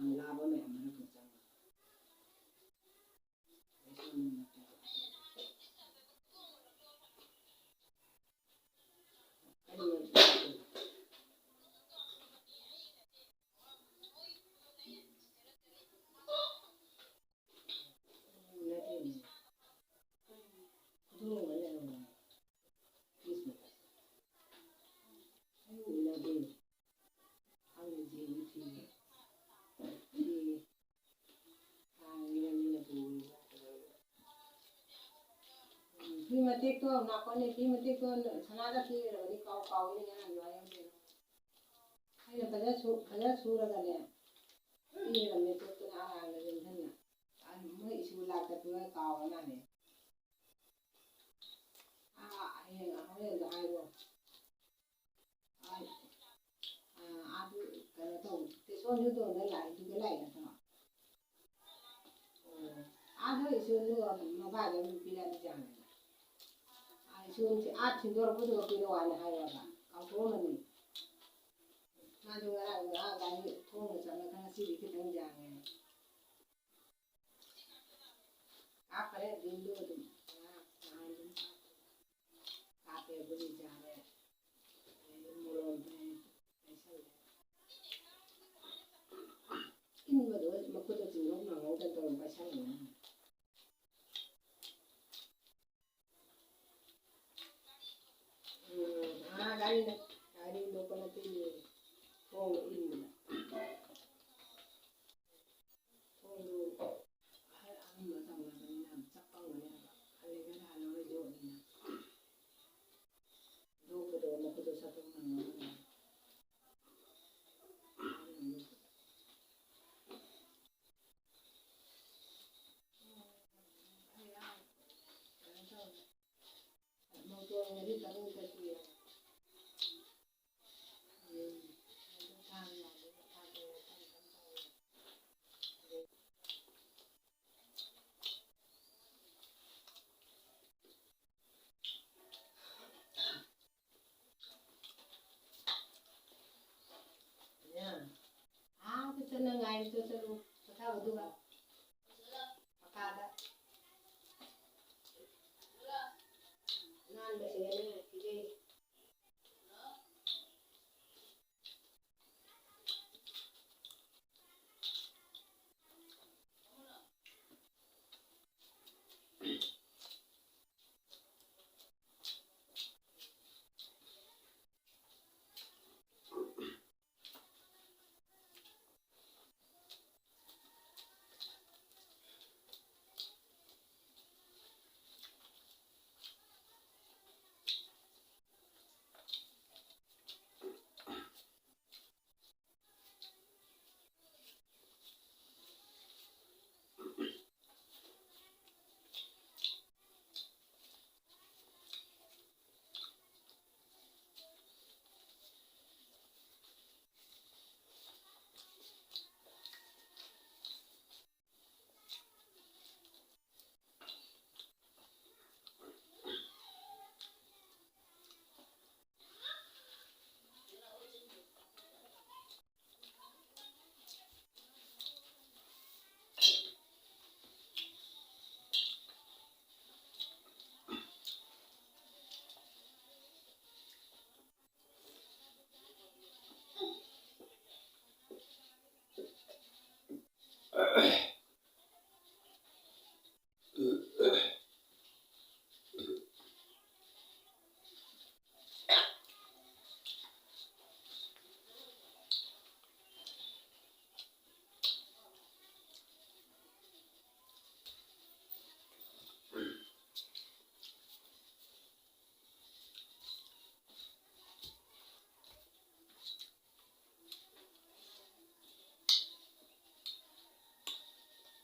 लाभ में हमने कुछ Primitive to na ko ni primitive to sanada ki ri kau ni na yo ayam ni ai na kaja su ra ga ne ni ra me to na a na rin than na ai mo isu la ta to kau na ne a ai ga ai ro ai a du ka na to te so ju to na lai du ga lai na to a do isu nu ma ba ga mi pi la ni ja Isu at sindor ko do pino wana hayo ba. Ang ko man ni. Na do nga ga ni ko mo sa na kana si ki tang jang ni. A pare din do do. Na din. A pe bu ni ja re. Mo lo be. Ini ba do ma ko to jing na ngau ta to ba sang ni. Gari no pala tini kong ini kong do hai ami ma sang na ni na chapang na ya ale ga na lo do ni do ko do ma ko do sa tong na na mo to ni ta ni ta ti ya. Ah, kita na ngai to sa lu sa ka du ba.